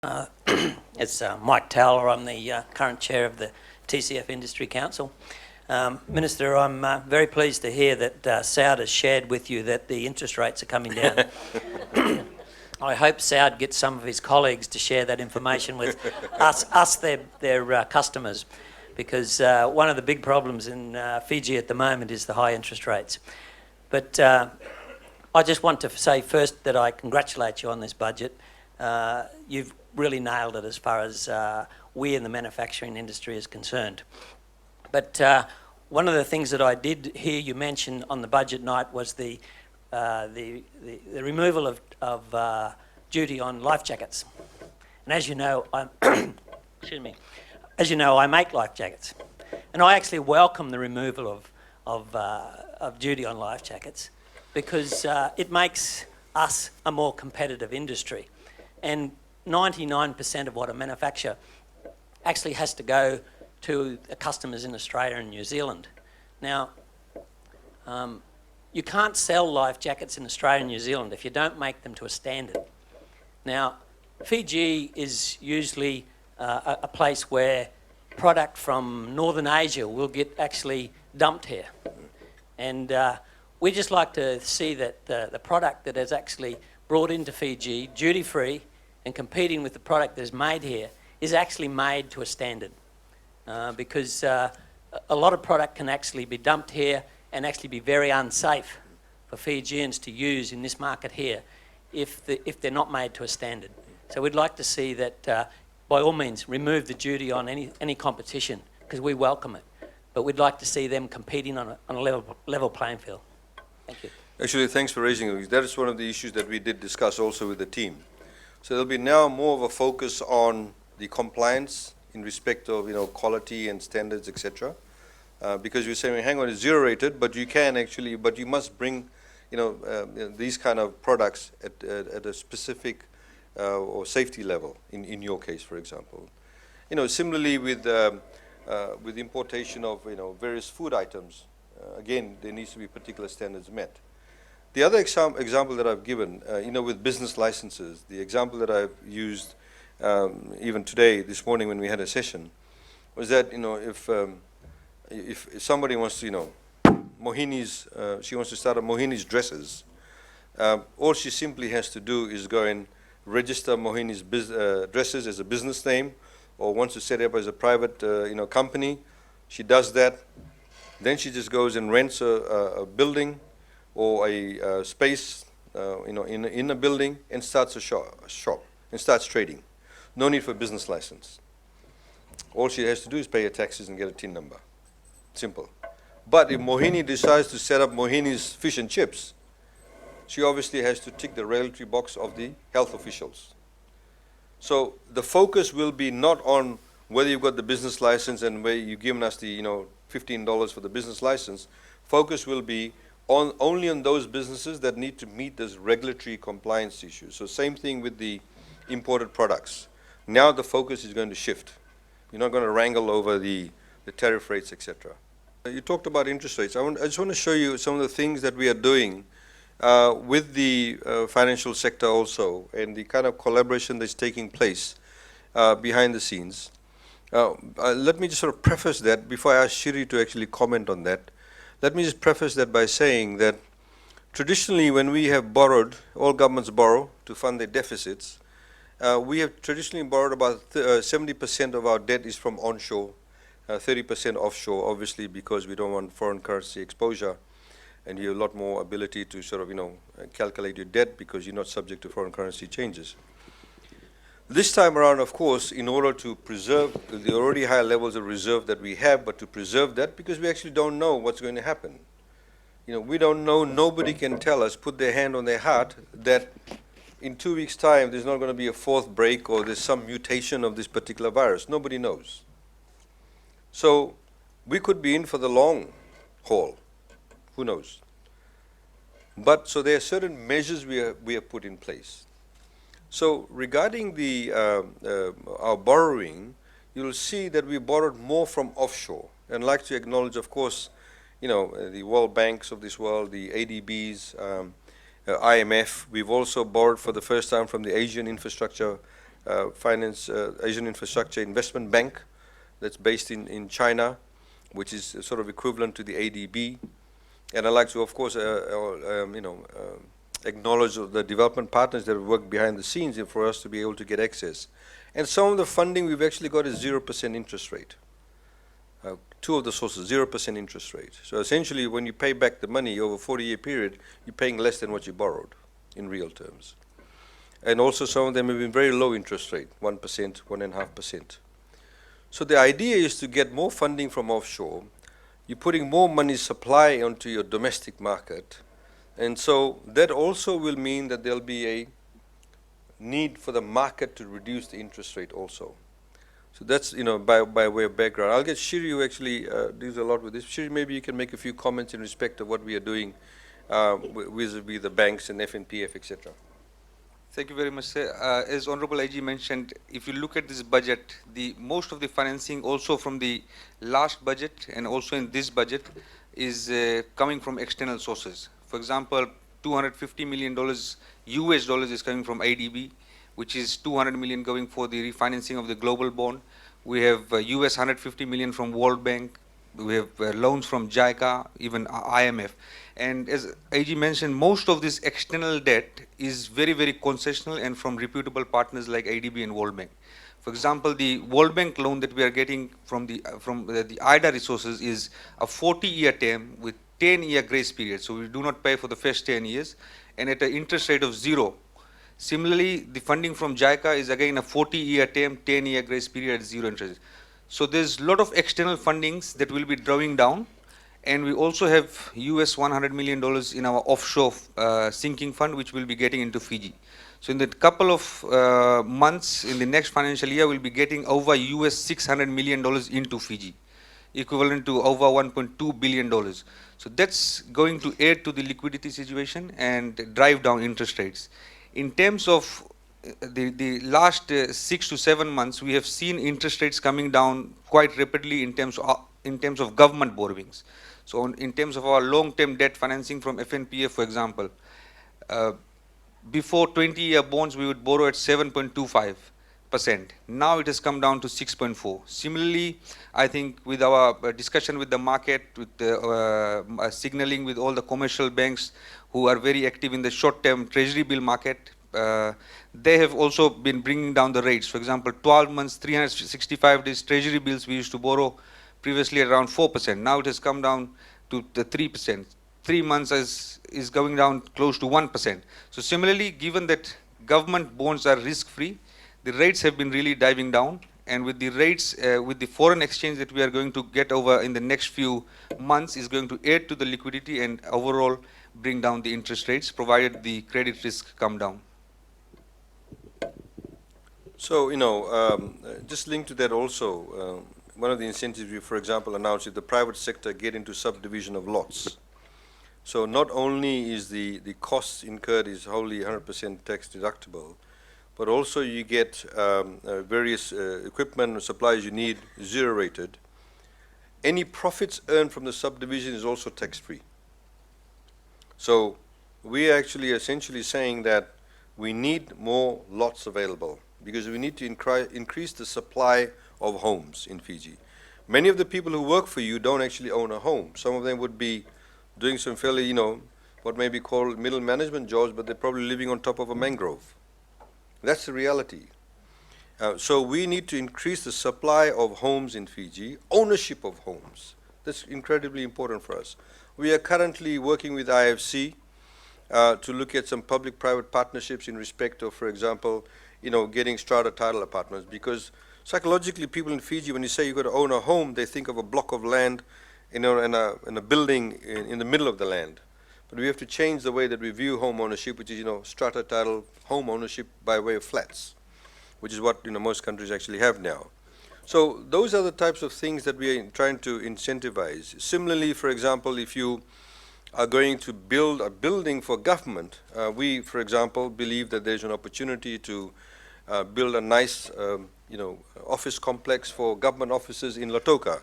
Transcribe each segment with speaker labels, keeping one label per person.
Speaker 1: It's Mike Towler. I'm the current chair of the TCF Industry Council. Minister, I'm very pleased to hear that Saud has shared with you that the interest rates are coming down. I hope Saud gets some of his colleagues to share that information with us their customers, because one of the big problems in Fiji at the moment is the high interest rates. But I just want to say first that I congratulate you on this budget. You've really nailed it as far as we in the manufacturing industry is concerned. But one of the things that I did hear you mention on the budget night was the removal of duty on life jackets. And as you know, excuse me, as you know, I make life jackets, and I actually welcome the removal of duty on life jackets, because it makes us a more competitive industry. And 99% of what I manufacture actually has to go to the customers in Australia and New Zealand. Now, you can't sell life jackets in Australia and New Zealand if you don't make them to a standard. Now, Fiji is usually a place where product from Northern Asia will get actually dumped here. And we just like to see that the product that is actually brought into Fiji, duty-free, and competing with the product that is made here, is actually made to a standard. Because a lot of product can actually be dumped here and actually be very unsafe for Fijians to use in this market here if they're not made to a standard. So we'd like to see that, by all means, remove the duty on any competition, because we welcome it. But we'd like to see them competing on a level playing field. Thank you.
Speaker 2: Actually, thanks for raising it. That is one of the issues that we did discuss also with the team. So there'll be now more of a focus on the compliance in respect of quality and standards, etc. Because you're saying, hang on, it's zero rated, but you can actually, but you must bring these kind of products at a specific or safety level. In your case, for example, similarly with importation of various food items, again there needs to be particular standards met. The other example that I've given, with business licenses, the example that I've used even today, this morning when we had a session, was that if somebody wants to, Mohini's, she wants to start up Mohini's dresses, all she simply has to do is go and register Mohini's dresses as a business name, or wants to set it up as a private company. She does that. Then she just goes and rents a building or a space in a building and starts a shop and starts trading. No need for a business license. All she has to do is pay her taxes and get a TIN number. Simple. But if Mohini decides to set up Mohini's fish and chips, she obviously has to tick the regulatory box of the health officials. So the focus will be not on whether you've got the business license and where you've given us the $15 for the business license. Focus will be only on those businesses that need to meet this regulatory compliance issue. So same thing with the imported products. Now the focus is going to shift. You're not going to wrangle over the tariff rates, etc. You talked about interest rates. I just want to show you some of the things that we are doing with the financial sector also, and the kind of collaboration that's taking place behind the scenes. Let me just sort of preface that before I ask Shiri to actually comment on that. Let me just preface that by saying that traditionally when we have borrowed, all governments borrow to fund their deficits, we have traditionally borrowed about 70% of our debt is from onshore, 30% offshore, obviously because we don't want foreign currency exposure, and you have a lot more ability to sort of calculate your debt because you're not subject to foreign currency changes. This time around, of course, in order to preserve the already high levels of reserve that we have, but to preserve that because we actually don't know what's going to happen. We don't know, nobody can tell us, put their hand on their heart, that in 2 weeks' time there's not going to be a fourth break or there's some mutation of this particular virus. Nobody knows. So we could be in for the long haul. Who knows? But so there are certain measures we have put in place. So regarding our borrowing, you'll see that we borrowed more from offshore. And I'd like to acknowledge, of course, the World Banks of this world, the ADBs, IMF. We've also borrowed for the first time from the Asian Infrastructure Asian Infrastructure Investment Bank that's based in China, which is sort of equivalent to the ADB. And I'd like to, of course, acknowledge the development partners that have worked behind the scenes for us to be able to get access. And some of the funding we've actually got is 0% interest rate. Two of the sources, 0% interest rate. So essentially, when you pay back the money over a 40-year period, you're paying less than what you borrowed in real terms. And also some of them have been very low interest rate, 1%, 1.5%. So the idea is to get more funding from offshore. You're putting more money supply onto your domestic market. And so that also will mean that there'll be a need for the market to reduce the interest rate also. So that's, by way of background. I'll get Shiri, who actually deals a lot with this. Shiri, maybe you can make a few comments in respect of what we are doing vis-a-vis the banks and FNPF, etc.
Speaker 3: Thank you very much, sir. As Honorable IG mentioned, if you look at this budget, most of the financing also from the last budget and also in this budget is coming from external sources. For example, $250 million US dollars is coming from ADB, which is 200 million going for the refinancing of the global bond. We have US 150 million from World Bank. We have loans from JICA, even IMF. And as AG mentioned, most of this external debt is very, very concessional and from reputable partners like ADB and World Bank. For example, the World Bank loan that we are getting from the IDA resources is a 40-year term with 10-year grace period. So we do not pay for the first 10 years and at an interest rate of 0. Similarly, the funding from JICA is again a 40-year term, 10-year grace period at 0 interest. So there's a lot of external fundings that will be drawing down. And we also have US $100 million in our offshore sinking fund, which we'll be getting into Fiji. So in the couple of months in the next financial year, we'll be getting over US $600 million into Fiji, equivalent to over $1.2 billion. So that's going to add to the liquidity situation and drive down interest rates. In terms of the last 6 to 7 months, we have seen interest rates coming down quite rapidly in terms of government borrowings. So in terms of our long-term debt financing from FNPF, for example, before 20-year bonds, we would borrow at 7.25%. Now it has come down to 6.4. Similarly, I think with our discussion with the market, with the signaling with all the commercial banks who are very active in the short-term treasury bill market, they have also been bringing down the rates. For example, 12 months, 365 days treasury bills we used to borrow previously around 4%. Now it has come down to the 3%. 3 months is going down close to 1%. So similarly, given that government bonds are risk-free, the rates have been really diving down. And with the rates, with the foreign exchange that we are going to get over in the next few months is going to add to the liquidity and overall bring down the interest rates, provided the credit risk come down.
Speaker 2: So, just linked to that also, one of the incentives we, for example, announced is the private sector get into subdivision of lots. So not only is the costs incurred is wholly 100% tax deductible, but also you get various equipment or supplies you need 0 rated. Any profits earned from the subdivision is also tax-free. So we are actually essentially saying that we need more lots available because we need to increase the supply of homes in Fiji. Many of the people who work for you don't actually own a home. Some of them would be doing some fairly, what may be called middle management jobs, but they're probably living on top of a mangrove. That's the reality. So we need to increase the supply of homes in Fiji, ownership of homes. That's incredibly important for us. We are currently working with IFC to look at some public-private partnerships in respect of, for example, getting strata title apartments, because psychologically people in Fiji, when you say you've got to own a home, they think of a block of land and a building in the middle of the land. But we have to change the way that we view home ownership, which is, strata title home ownership by way of flats, which is what, most countries actually have now. So those are the types of things that we are trying to incentivize. Similarly, for example, if you are going to build a building for government, we, for example, believe that there's an opportunity to build a nice, office complex for government offices in Lautoka.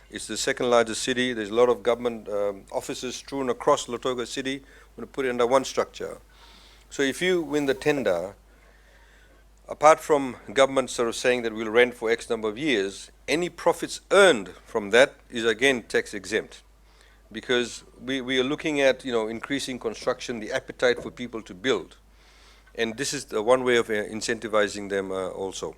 Speaker 2: It's the second largest city. There's a lot of government offices strewn across Lautoka city. We're going to put it under one structure. So if you win the tender, apart from government sort of saying that we'll rent for X number of years, any profits earned from that is again tax exempt. Because we are looking at, you know, increasing construction, the appetite for people to build. And this is the one way of incentivizing them also.